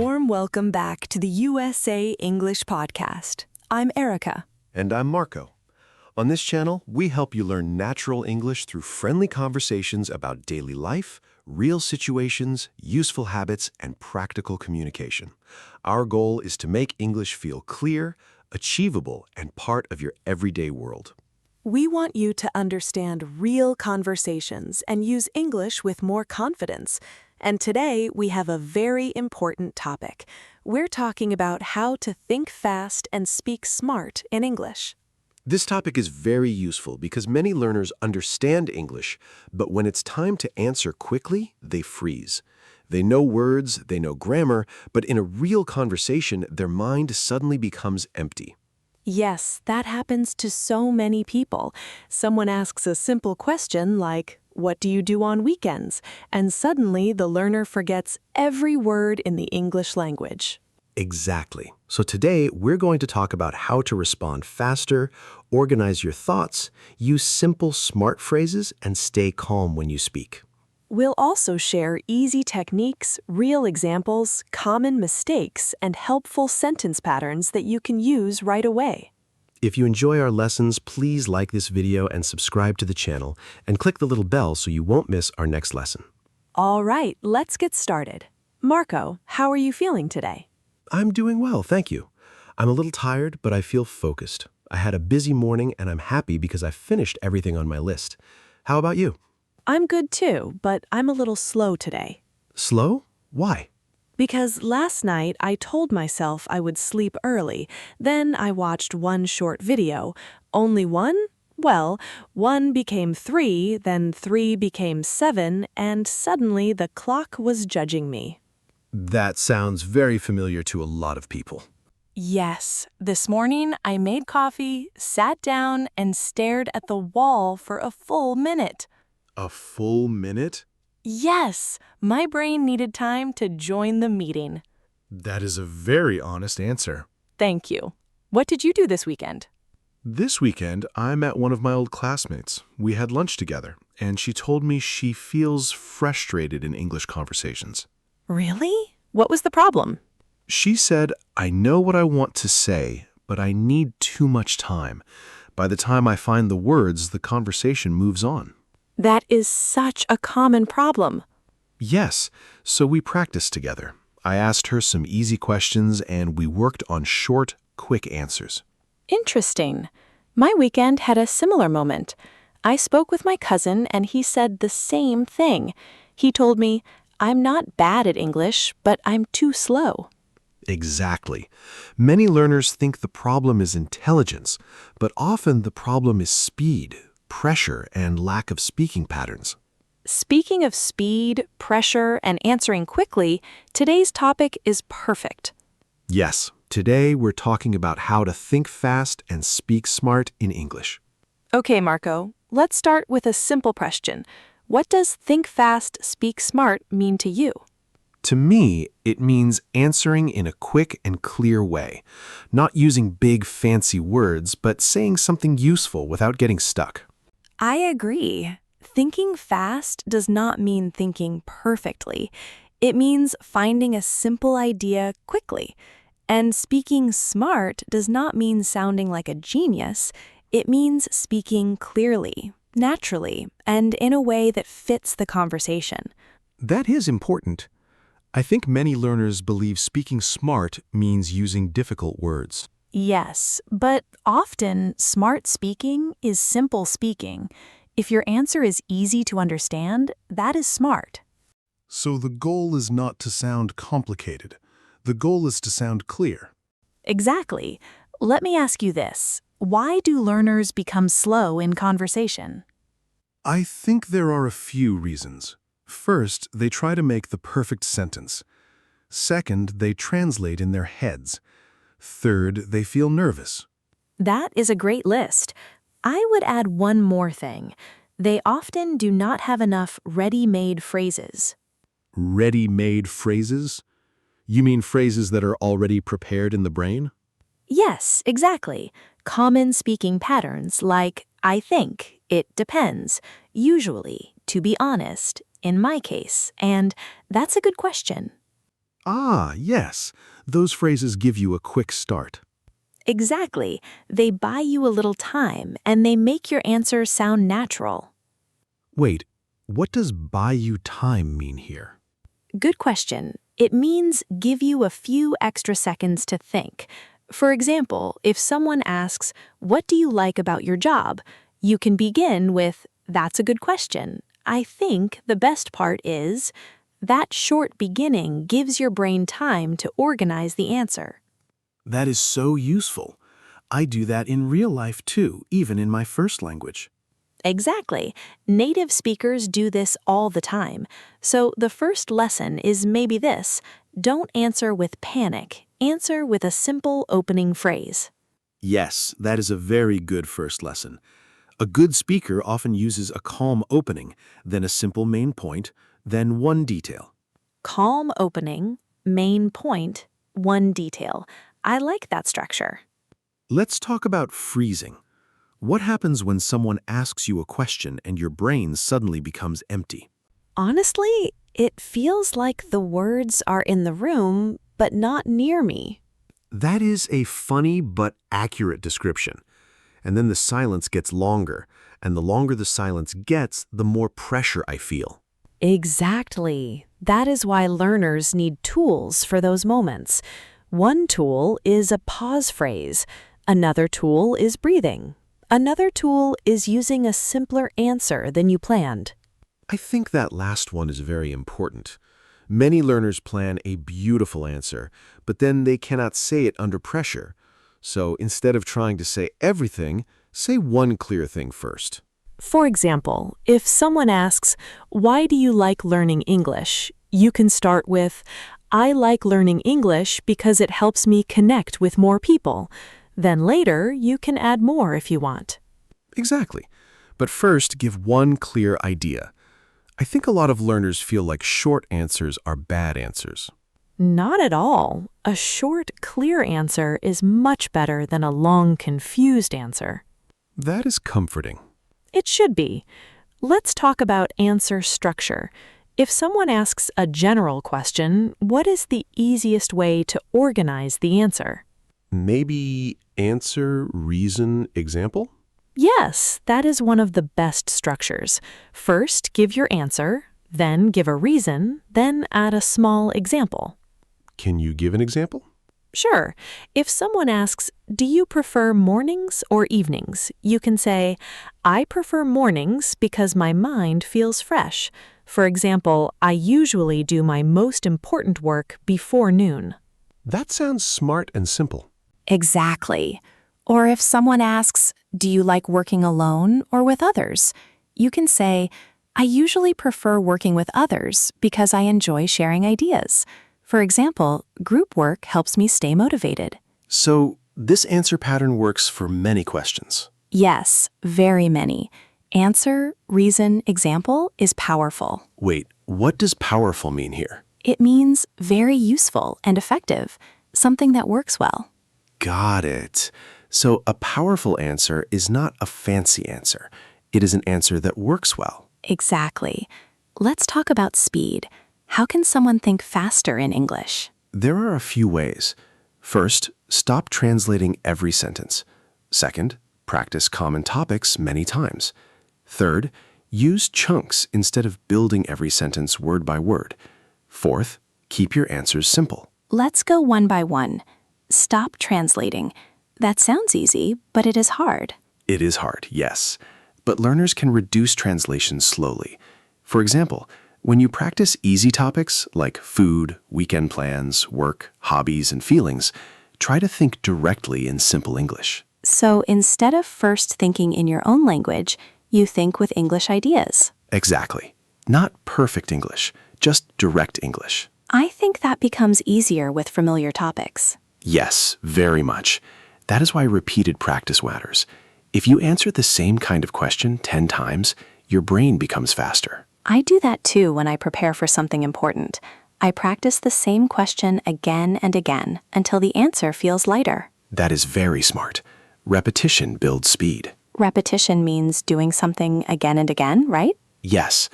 warm welcome back to the USA English Podcast. I'm Erica. And I'm Marco. On this channel, we help you learn natural English through friendly conversations about daily life, real situations, useful habits, and practical communication. Our goal is to make English feel clear, achievable, and part of your everyday world. We want you to understand real conversations and use English with more confidence. And today, we have a very important topic. We're talking about how to think fast and speak smart in English. This topic is very useful because many learners understand English, but when it's time to answer quickly, they freeze. They know words, they know grammar, but in a real conversation, their mind suddenly becomes empty. Yes, that happens to so many people. Someone asks a simple question like, "What do you do on weekends?" And suddenly the learner forgets every word in the English language. Exactly. So today, we're going to talk about how to respond faster, organize your thoughts, use simple, smart phrases, and stay calm when you speak. We'll also share easy techniques, real examples, common mistakes, and helpful sentence patterns that you can use right away. If you enjoy our lessons, please like this video and subscribe to the channel, and click the little bell so you won't miss our next lesson. All right, let's get started. Marco, how are you feeling today? I'm doing well, thank you. I'm a little tired, but I feel focused. I had a busy morning, and I'm happy because I finished everything on my list. How about you? I'm good too, but I'm a little slow today. Slow? Why? Because last night I told myself I would sleep early, then I watched one short video. Only one? Well, 1 became 3, then 3 became 7, and suddenly the clock was judging me. That sounds very familiar to a lot of people. Yes, this morning I made coffee, sat down, and stared at the wall for a full minute. A full minute? Yes, my brain needed time to join the meeting. That is a very honest answer. Thank you. What did you do this weekend? This weekend, I met one of my old classmates. We had lunch together, and she told me she feels frustrated in English conversations. Really? What was the problem? She said, "I know what I want to say, but I need too much time. By the time I find the words, the conversation moves on." That is such a common problem. Yes, so we practiced together. I asked her some easy questions, and we worked on short, quick answers. Interesting. My weekend had a similar moment. I spoke with my cousin, and he said the same thing. He told me, "I'm not bad at English, but I'm too slow." Exactly. Many learners think the problem is intelligence, but often the problem is speed, pressure, and lack of speaking patterns. Speaking of speed, pressure, and answering quickly, today's topic is perfect. Yes, today we're talking about how to think fast and speak smart in English. Okay, Marco, let's start with a simple question. What does think fast, speak smart mean to you? To me, it means answering in a quick and clear way, not using big fancy words, but saying something useful without getting stuck. I agree. Thinking fast does not mean thinking perfectly. It means finding a simple idea quickly. And speaking smart does not mean sounding like a genius. It means speaking clearly, naturally, and in a way that fits the conversation. That is important. I think many learners believe speaking smart means using difficult words. Yes, but often smart speaking is simple speaking. If your answer is easy to understand, that is smart. So the goal is not to sound complicated. The goal is to sound clear. Exactly. Let me ask you this. Why do learners become slow in conversation? I think there are a few reasons. First, they try to make the perfect sentence. Second, they translate in their heads. Third, they feel nervous. That is a great list. I would add one more thing. They often do not have enough ready-made phrases. Ready-made phrases? You mean phrases that are already prepared in the brain? Yes, exactly. Common speaking patterns like I think, it depends, usually, to be honest, in my case, and that's a good question. Ah, yes. Those phrases give you a quick start. Exactly. They buy you a little time, and they make your answer sound natural. Wait, what does buy you time mean here? Good question. It means give you a few extra seconds to think. For example, if someone asks, "What do you like about your job?" you can begin with, "That's a good question. I think the best part is." That short beginning gives your brain time to organize the answer. That is so useful. I do that in real life too, even in my first language. Exactly. Native speakers do this all the time. So the first lesson is maybe this: don't answer with panic. Answer with a simple opening phrase. Yes, that is a very good first lesson. A good speaker often uses a calm opening, then a simple main point, then one detail. Calm opening, main point, one detail. I like that structure. Let's talk about freezing. What happens when someone asks you a question and your brain suddenly becomes empty? Honestly, it feels like the words are in the room, but not near me. That is a funny but accurate description. And then the silence gets longer, and the longer the silence gets, the more pressure I feel. Exactly. That is why learners need tools for those moments. One tool is a pause phrase. Another tool is breathing. Another tool is using a simpler answer than you planned. I think that last one is very important. Many learners plan a beautiful answer, but then they cannot say it under pressure. So instead of trying to say everything, say one clear thing first. For example, if someone asks, "Why do you like learning English?" you can start with, "I like learning English because it helps me connect with more people." Then later, you can add more if you want. Exactly. But first, give one clear idea. I think a lot of learners feel like short answers are bad answers. Not at all. A short, clear answer is much better than a long, confused answer. That is comforting. It should be. Let's talk about answer structure. If someone asks a general question, what is the easiest way to organize the answer? Maybe answer, reason, example? Yes, that is one of the best structures. First, give your answer, then give a reason, then add a small example. Can you give an example? Sure. If someone asks, "Do you prefer mornings or evenings?" you can say, "I prefer mornings because my mind feels fresh." For example, "I usually do my most important work before noon." That sounds smart and simple. Exactly. Or if someone asks, "Do you like working alone or with others?" you can say, "I usually prefer working with others because I enjoy sharing ideas." For example, group work helps me stay motivated. So this answer pattern works for many questions. Yes, very many. Answer, reason, example is powerful. Wait, what does powerful mean here? It means very useful and effective, something that works well. Got it. So a powerful answer is not a fancy answer. It is an answer that works well. Exactly. Let's talk about speed. How can someone think faster in English? There are a few ways. First, stop translating every sentence. Second, practice common topics many times. Third, use chunks instead of building every sentence word by word. Fourth, keep your answers simple. Let's go one by one. Stop translating. That sounds easy, but it is hard. It is hard, yes. But learners can reduce translation slowly. For example, when you practice easy topics like food, weekend plans, work, hobbies, and feelings, try to think directly in simple English. So instead of first thinking in your own language, you think with English ideas. Exactly. Not perfect English, just direct English. I think that becomes easier with familiar topics. Yes, very much. That is why repeated practice matters. If you answer the same kind of question 10 times, your brain becomes faster. I do that too when I prepare for something important. I practice the same question again and again until the answer feels lighter. That is very smart. Repetition builds speed. Repetition means doing something again and again, right? Yes.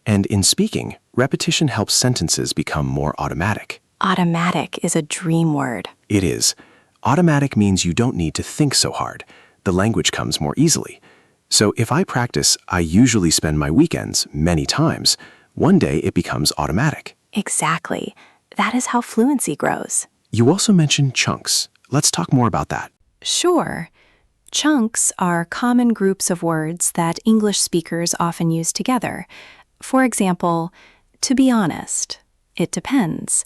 And in speaking, repetition helps sentences become more automatic. Automatic is a dream word. It is. Automatic means you don't need to think so hard. The language comes more easily. So if I practice, I usually spend my weekends many times. One day it becomes automatic. Exactly. That is how fluency grows. You also mentioned chunks. Let's talk more about that. Sure. Chunks are common groups of words that English speakers often use together. For example, to be honest, it depends.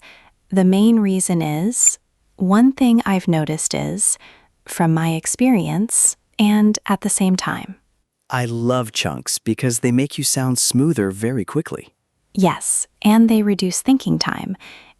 The main reason is, one thing I've noticed is, from my experience, and at the same time. I love chunks because they make you sound smoother very quickly. Yes, and they reduce thinking time.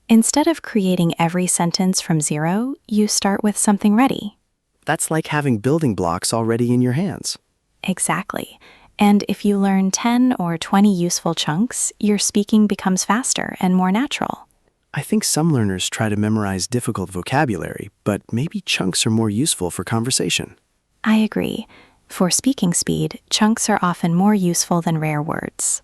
Instead of creating every sentence from zero, you start with something ready. That's like having building blocks already in your hands. Exactly. And if you learn 10 or 20 useful chunks, your speaking becomes faster and more natural. I think some learners try to memorize difficult vocabulary, but maybe chunks are more useful for conversation. I agree. For speaking speed, chunks are often more useful than rare words.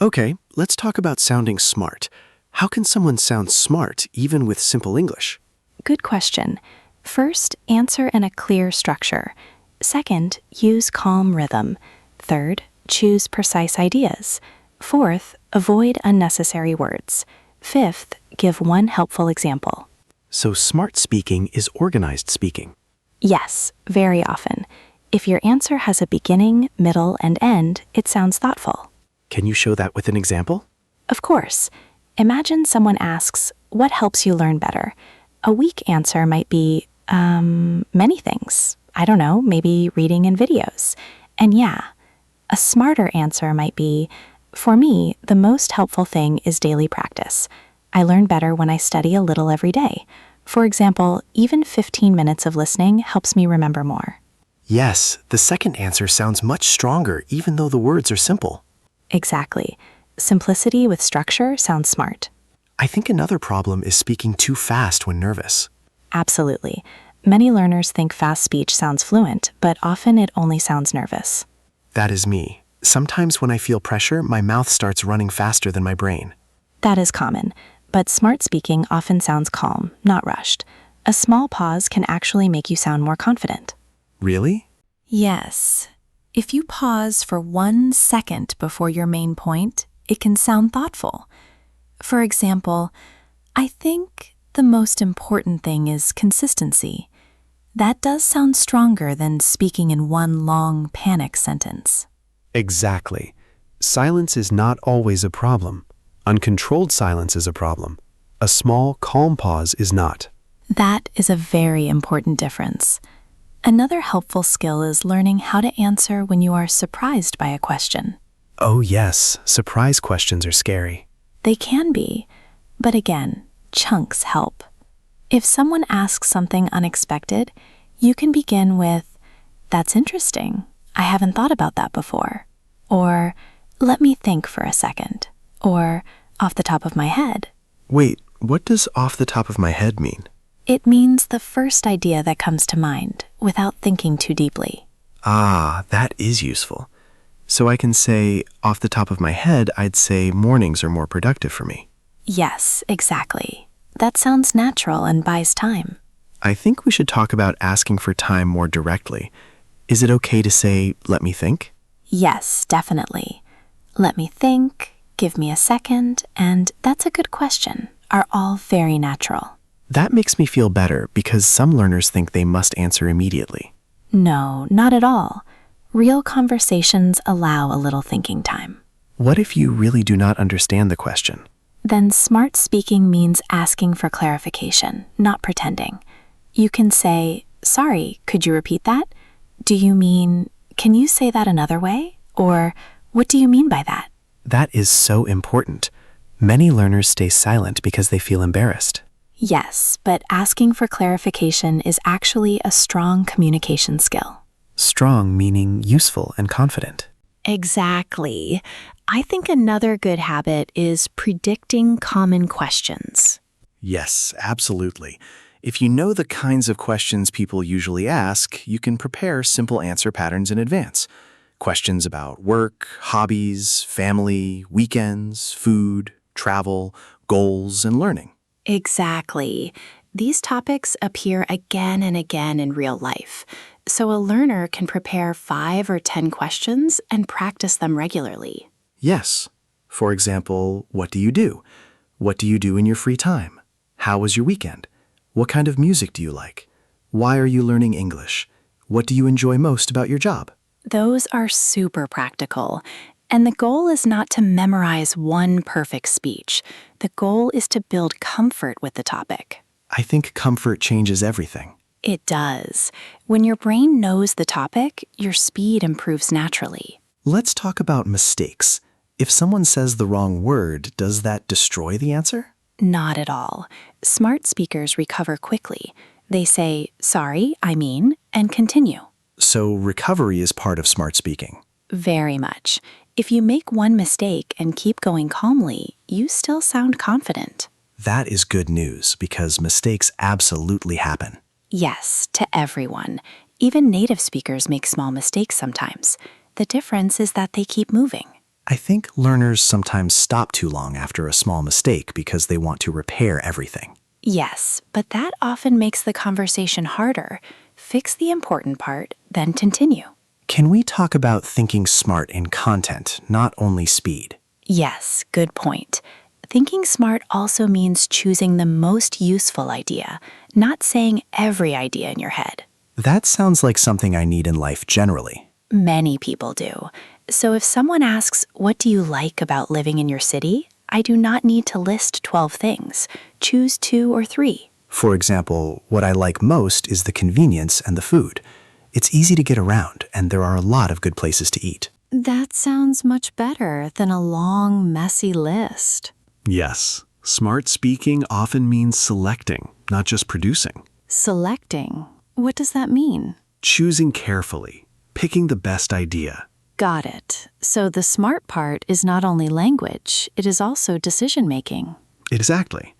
Okay, let's talk about sounding smart. How can someone sound smart even with simple English? Good question. First, answer in a clear structure. Second, use calm rhythm. Third, choose precise ideas. Fourth, avoid unnecessary words. Fifth, give one helpful example. So smart speaking is organized speaking. Yes, very often. If your answer has a beginning, middle, and end, it sounds thoughtful. Can you show that with an example? Of course. Imagine someone asks, what helps you learn better? A weak answer might be, many things. I don't know, maybe reading and videos. And yeah, a smarter answer might be, for me, the most helpful thing is daily practice. I learn better when I study a little every day. For example, even 15 minutes of listening helps me remember more. Yes, the second answer sounds much stronger even though the words are simple. Exactly. Simplicity with structure sounds smart. I think another problem is speaking too fast when nervous. Absolutely. Many learners think fast speech sounds fluent, but often it only sounds nervous. That is me. Sometimes when I feel pressure, my mouth starts running faster than my brain. That is common, but smart speaking often sounds calm, not rushed. A small pause can actually make you sound more confident. Really? Yes. If you pause for 1 second before your main point, it can sound thoughtful. For example, I think the most important thing is consistency. That does sound stronger than speaking in one long panic sentence. Exactly. Silence is not always a problem. Uncontrolled silence is a problem. A small, calm pause is not. That is a very important difference. Another helpful skill is learning how to answer when you are surprised by a question. Oh yes, surprise questions are scary. They can be, but again, chunks help. If someone asks something unexpected, you can begin with, "That's interesting. I haven't thought about that before." Or, "Let me think for a second." Or, "Off the top of my head." Wait, what does off the top of my head mean? It means the first idea that comes to mind, without thinking too deeply. Ah, that is useful. So I can say, off the top of my head, I'd say mornings are more productive for me. Yes, exactly. That sounds natural and buys time. I think we should talk about asking for time more directly. Is it okay to say, let me think? Yes, definitely. Let me think, give me a second, and that's a good question, are all very natural. That makes me feel better because some learners think they must answer immediately. No, not at all. Real conversations allow a little thinking time. What if you really do not understand the question? Then smart speaking means asking for clarification, not pretending. You can say, "Sorry, could you repeat that? Do you mean, can you say that another way?" Or, "What do you mean by that?" That is so important. Many learners stay silent because they feel embarrassed. Yes, but asking for clarification is actually a strong communication skill. Strong meaning useful and confident. Exactly. I think another good habit is predicting common questions. Yes, absolutely. If you know the kinds of questions people usually ask, you can prepare simple answer patterns in advance. Questions about work, hobbies, family, weekends, food, travel, goals, and learning. Exactly. These topics appear again and again in real life, so a learner can prepare 5 or 10 questions and practice them regularly. Yes. For example, what do you do? What do you do in your free time? How was your weekend? What kind of music do you like? Why are you learning English? What do you enjoy most about your job? Those are super practical. And the goal is not to memorize one perfect speech. The goal is to build comfort with the topic. I think comfort changes everything. It does. When your brain knows the topic, your speed improves naturally. Let's talk about mistakes. If someone says the wrong word, does that destroy the answer? Not at all. Smart speakers recover quickly. They say, sorry, I mean, and continue. So recovery is part of smart speaking. Very much. If you make one mistake and keep going calmly, you still sound confident. That is good news because mistakes absolutely happen. Yes, to everyone. Even native speakers make small mistakes sometimes. The difference is that they keep moving. I think learners sometimes stop too long after a small mistake because they want to repair everything. Yes, but that often makes the conversation harder. Fix the important part, then continue. Can we talk about thinking smart in content, not only speed? Yes, good point. Thinking smart also means choosing the most useful idea, not saying every idea in your head. That sounds like something I need in life generally. Many people do. So if someone asks, what do you like about living in your city? I do not need to list 12 things. Choose 2 or 3. For example, what I like most is the convenience and the food. It's easy to get around, and there are a lot of good places to eat. That sounds much better than a long, messy list. Yes, smart speaking often means selecting, not just producing. Selecting. What does that mean? Choosing carefully, picking the best idea. Got it. So the smart part is not only language, it is also decision-making. Exactly.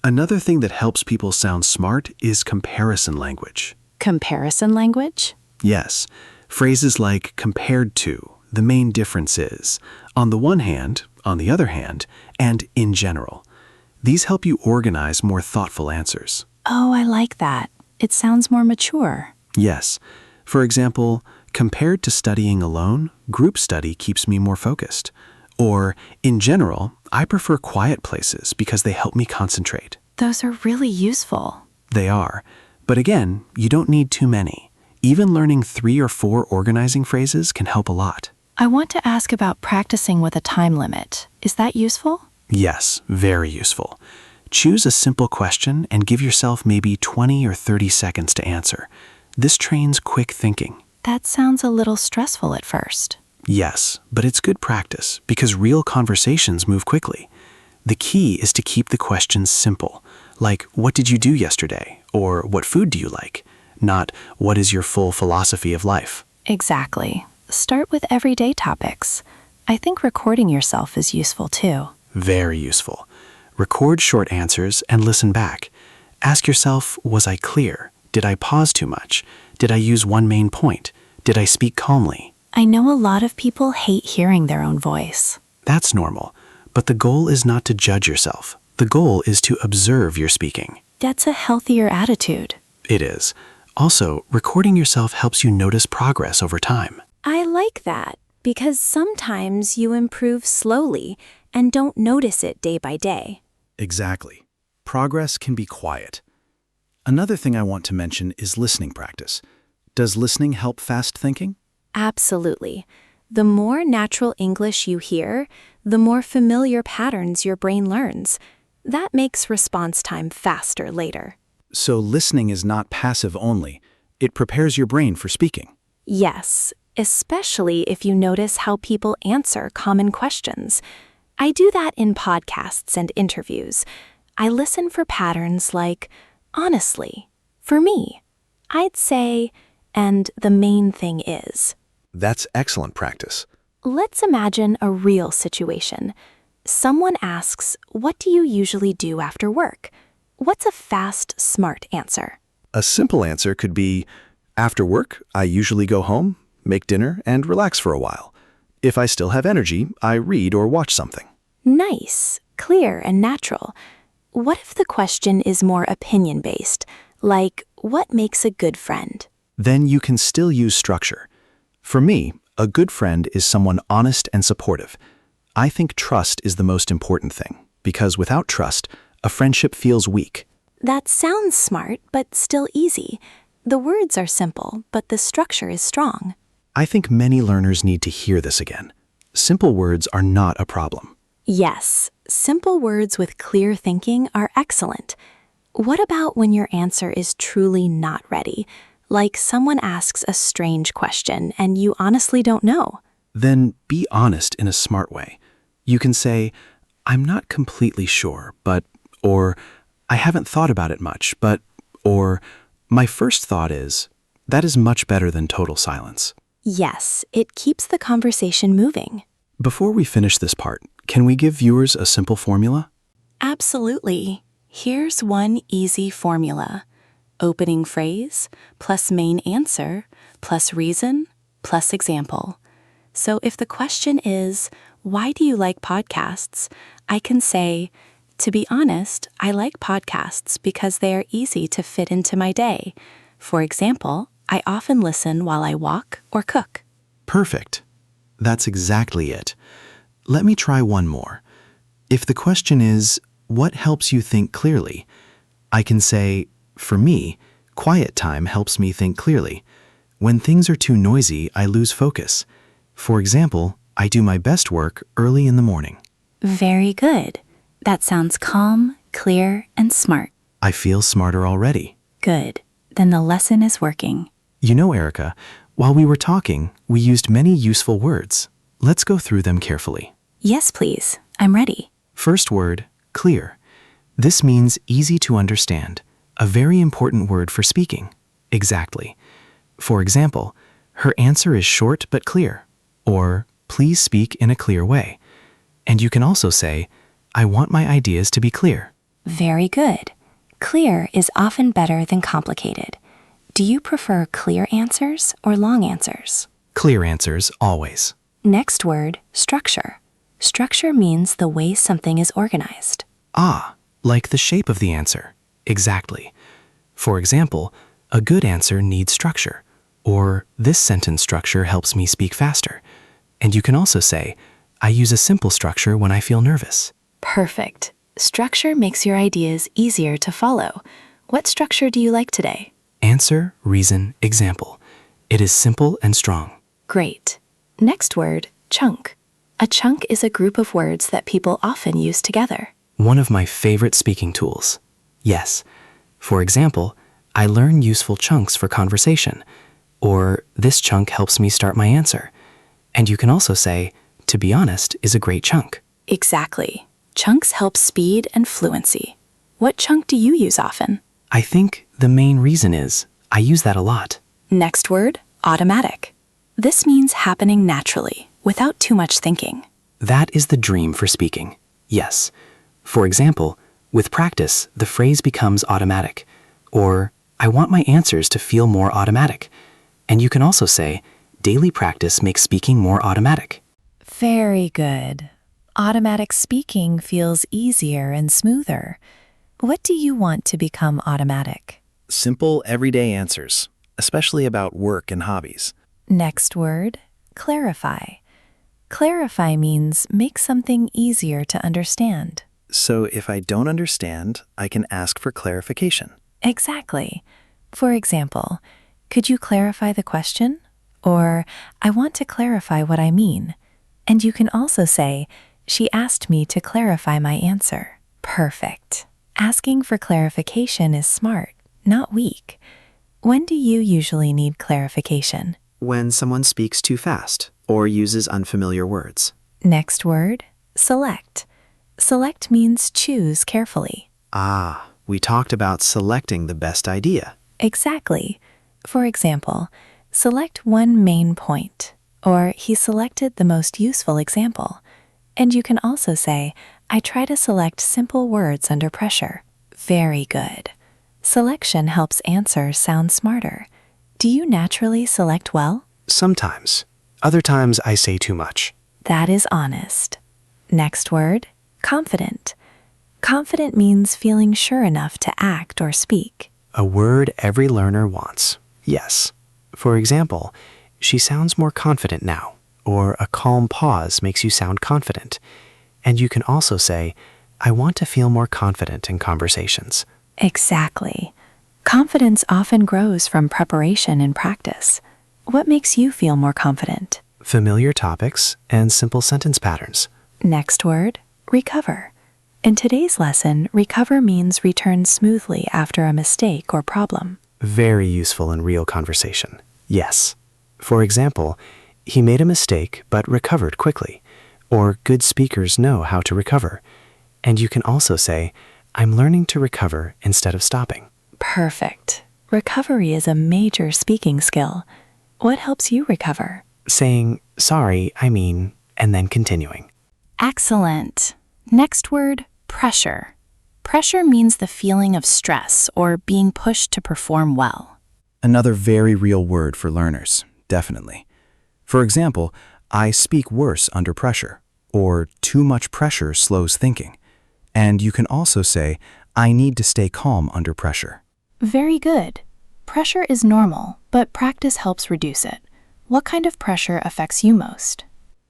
Another thing that helps people sound smart is comparison language. Comparison language? Yes, phrases like compared to, the main difference is, on the one hand, on the other hand, and in general. These help you organize more thoughtful answers. Oh, I like that. It sounds more mature. Yes. For example, compared to studying alone, group study keeps me more focused. Or, in general, I prefer quiet places because they help me concentrate. Those are really useful. They are. But again, you don't need too many. Even learning 3 or 4 organizing phrases can help a lot. I want to ask about practicing with a time limit. Is that useful? Yes, very useful. Choose a simple question and give yourself maybe 20 or 30 seconds to answer. This trains quick thinking. That sounds a little stressful at first. Yes, but it's good practice because real conversations move quickly. The key is to keep the questions simple, like what did you do yesterday or what food do you like, not what is your full philosophy of life. Exactly. Start with everyday topics. I think recording yourself is useful too. Very useful. Record short answers and listen back. Ask yourself, was I clear? Did I pause too much? Did I use one main point? Did I speak calmly? I know a lot of people hate hearing their own voice. That's normal, but the goal is not to judge yourself. The goal is to observe your speaking. That's a healthier attitude. It is. Also, recording yourself helps you notice progress over time. I like that because sometimes you improve slowly and don't notice it day by day. Exactly. Progress can be quiet. Another thing I want to mention is listening practice. Does listening help fast thinking? Absolutely. The more natural English you hear, the more familiar patterns your brain learns. That makes response time faster later. So listening is not passive only. It prepares your brain for speaking. Yes, especially if you notice how people answer common questions. I do that in podcasts and interviews. I listen for patterns like, honestly, for me, I'd say, and the main thing is. That's excellent practice. Let's imagine a real situation. Someone asks, what do you usually do after work? What's a fast, smart answer? A simple answer could be, after work, I usually go home, make dinner, and relax for a while. If I still have energy, I read or watch something. Nice, clear, and natural. What if the question is more opinion-based, like, what makes a good friend? Then you can still use structure. For me, a good friend is someone honest and supportive. I think trust is the most important thing, because without trust, a friendship feels weak. That sounds smart, but still easy. The words are simple, but the structure is strong. I think many learners need to hear this again. Simple words are not a problem. Yes, simple words with clear thinking are excellent. What about when your answer is truly not ready? Like someone asks a strange question and you honestly don't know. Then be honest in a smart way. You can say, I'm not completely sure, but, or I haven't thought about it much, but, or my first thought is, that is much better than total silence. Yes, it keeps the conversation moving. Before we finish this part, can we give viewers a simple formula? Absolutely. Here's one easy formula. Opening phrase plus main answer plus reason plus example. So if the question is, why do you like podcasts? I can say, to be honest, I like podcasts because they are easy to fit into my day. For example, I often listen while I walk or cook. Perfect. That's exactly it. Let me try one more. If the question is, what helps you think clearly? I can say, for me, quiet time helps me think clearly. When things are too noisy, I lose focus. For example, I do my best work early in the morning. Very good. That sounds calm, clear, and smart. I feel smarter already. Good. Then the lesson is working. You know, Erica, while we were talking, we used many useful words. Let's go through them carefully. Yes, please. I'm ready. First word, clear. This means easy to understand, a very important word for speaking. Exactly. For example, her answer is short but clear, or please speak in a clear way. And you can also say, I want my ideas to be clear. Very good. Clear is often better than complicated. Do you prefer clear answers or long answers? Clear answers, always. Next word, structure. Structure means the way something is organized. Ah, like the shape of the answer. Exactly. For example, a good answer needs structure, or this sentence structure helps me speak faster. And you can also say, I use a simple structure when I feel nervous. Perfect. Structure makes your ideas easier to follow. What structure do you like today? Answer, reason, example. It is simple and strong. Great. Next word, chunk. A chunk is a group of words that people often use together. One of my favorite speaking tools. Yes. For example, I learn useful chunks for conversation, or this chunk helps me start my answer. And you can also say, to be honest, is a great chunk. Exactly. Chunks help speed and fluency. What chunk do you use often? I think the main reason is I use that a lot. Next word, automatic. This means happening naturally, without too much thinking. That is the dream for speaking. Yes. For example, with practice, the phrase becomes automatic. Or, I want my answers to feel more automatic. And you can also say, daily practice makes speaking more automatic. Very good. Automatic speaking feels easier and smoother. What do you want to become automatic? Simple, everyday answers, especially about work and hobbies. Next word, clarify. Clarify means make something easier to understand. So if I don't understand, I can ask for clarification. Exactly. For example, could you clarify the question? Or, I want to clarify what I mean. And you can also say, she asked me to clarify my answer. Perfect. Asking for clarification is smart, not weak. When do you usually need clarification? When someone speaks too fast or uses unfamiliar words. Next word, select. Select means choose carefully. Ah, we talked about selecting the best idea. Exactly. For example, select one main point, or he selected the most useful example. And you can also say, I try to select simple words under pressure. Very good. Selection helps answers sound smarter. Do you naturally select well? Sometimes. Other times I say too much. That is honest. Next word, confident. Confident means feeling sure enough to act or speak. A word every learner wants. Yes. For example, she sounds more confident now, or a calm pause makes you sound confident. And you can also say, I want to feel more confident in conversations. Exactly. Confidence often grows from preparation and practice. What makes you feel more confident? Familiar topics and simple sentence patterns. Next word, recover. In today's lesson, recover means return smoothly after a mistake or problem. Very useful in real conversation. Yes. For example, he made a mistake but recovered quickly. Or good speakers know how to recover. And you can also say, I'm learning to recover instead of stopping. Perfect. Recovery is a major speaking skill. What helps you recover? Saying, sorry, I mean, and then continuing. Excellent. Next word, pressure. Pressure means the feeling of stress or being pushed to perform well. Another very real word for learners, definitely. For example, I speak worse under pressure, or too much pressure slows thinking. And you can also say, I need to stay calm under pressure. Very good. Pressure is normal, but practice helps reduce it. What kind of pressure affects you most?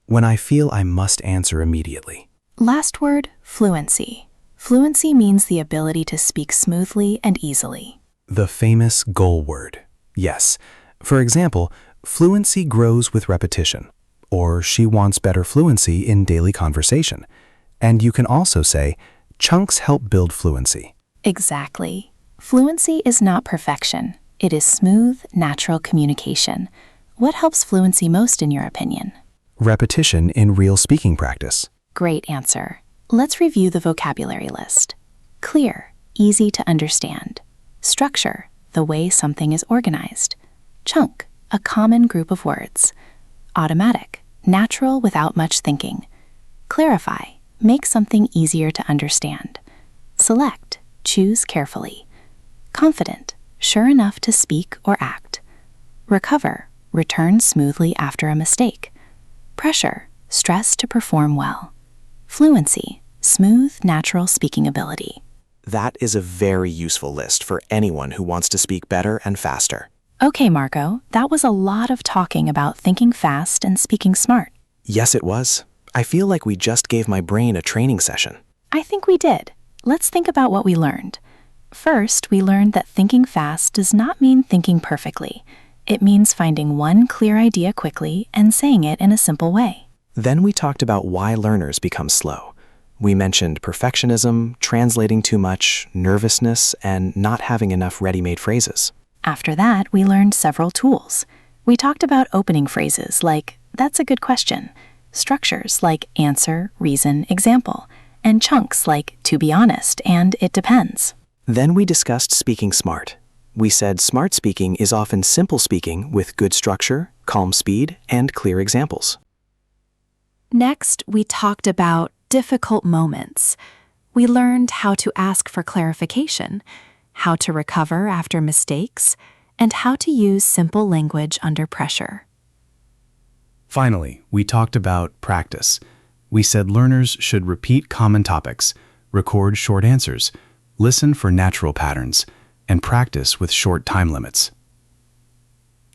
When I feel I must answer immediately. Last word, fluency. Fluency means the ability to speak smoothly and easily. The famous goal word. Yes. For example, fluency grows with repetition. Or she wants better fluency in daily conversation. And you can also say, chunks help build fluency. Exactly. Fluency is not perfection. It is smooth, natural communication. What helps fluency most in your opinion? Repetition in real speaking practice. Great answer. Let's review the vocabulary list. Clear, easy to understand. Structure, the way something is organized. Chunk, a common group of words. Automatic, natural without much thinking. Clarify, make something easier to understand. Select, choose carefully. Confident, sure enough to speak or act. Recover, return smoothly after a mistake. Pressure, stress to perform well. Fluency, smooth, natural speaking ability. That is a very useful list for anyone who wants to speak better and faster. Okay, Marco, that was a lot of talking about thinking fast and speaking smart. Yes, it was. I feel like we just gave my brain a training session. I think we did. Let's think about what we learned. First, we learned that thinking fast does not mean thinking perfectly. It means finding one clear idea quickly and saying it in a simple way. Then we talked about why learners become slow. We mentioned perfectionism, translating too much, nervousness, and not having enough ready-made phrases. After that, we learned several tools. We talked about opening phrases like, that's a good question, structures like answer, reason, example, and chunks like to be honest and it depends. Then we discussed speaking smart. We said smart speaking is often simple speaking with good structure, calm speed, and clear examples. Next, we talked about difficult moments. We learned how to ask for clarification, how to recover after mistakes, and how to use simple language under pressure. Finally, we talked about practice. We said learners should repeat common topics, record short answers, listen for natural patterns, and practice with short time limits.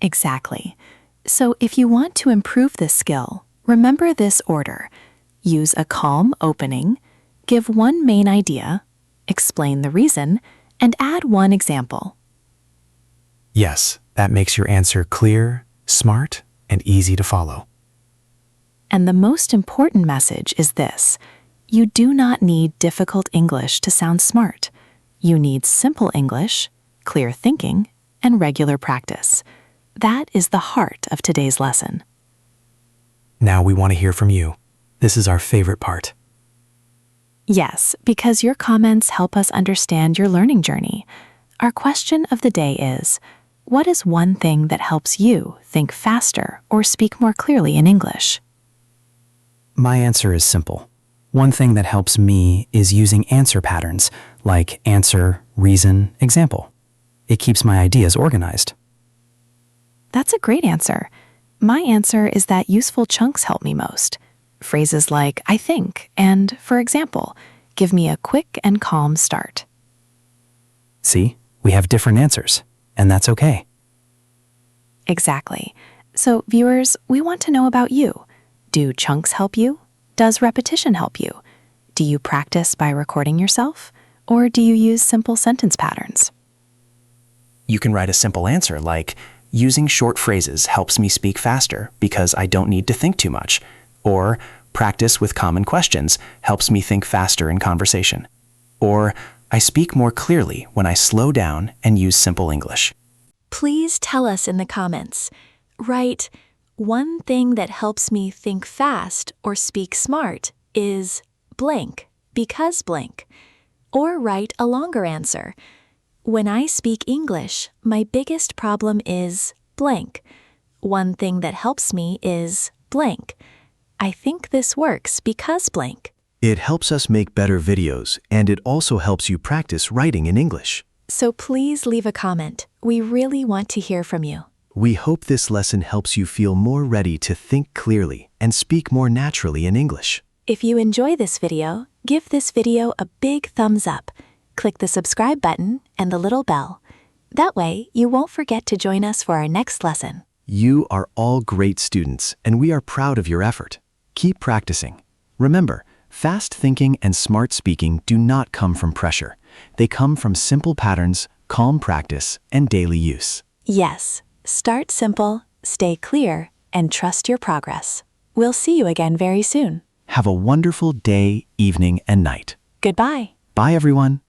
Exactly. So if you want to improve this skill, remember this order. Use a calm opening, give one main idea, explain the reason, and add one example. Yes, that makes your answer clear, smart, and easy to follow. And the most important message is this: you do not need difficult English to sound smart. You need simple English, clear thinking, and regular practice. That is the heart of today's lesson. Now we want to hear from you. This is our favorite part. Yes, because your comments help us understand your learning journey. Our question of the day is, what is one thing that helps you think faster or speak more clearly in English? My answer is simple. One thing that helps me is using answer patterns, like answer, reason, example. It keeps my ideas organized. That's a great answer. My answer is that useful chunks help me most. Phrases like I think and for example give me a quick and calm start. See, we have different answers, and that's okay. Exactly. So, viewers, we want to know about you. Do chunks help you? Does repetition help you? Do you practice by recording yourself? Or do you use simple sentence patterns? You can write a simple answer like, using short phrases helps me speak faster because I don't need to think too much. Or, practice with common questions helps me think faster in conversation. Or, I speak more clearly when I slow down and use simple English. Please tell us in the comments. Write, one thing that helps me think fast or speak smart is blank, because blank. Or write a longer answer. When I speak English, my biggest problem is blank. One thing that helps me is blank. I think this works because blank. It helps us make better videos, and it also helps you practice writing in English. So please leave a comment. We really want to hear from you. We hope this lesson helps you feel more ready to think clearly and speak more naturally in English. If you enjoy this video, give this video a big thumbs up. Click the subscribe button and the little bell. That way, you won't forget to join us for our next lesson. You are all great students, and we are proud of your effort. Keep practicing. Remember, fast thinking and smart speaking do not come from pressure. They come from simple patterns, calm practice, and daily use. Yes, start simple, stay clear, and trust your progress. We'll see you again very soon. Have a wonderful day, evening, and night. Goodbye. Bye, everyone.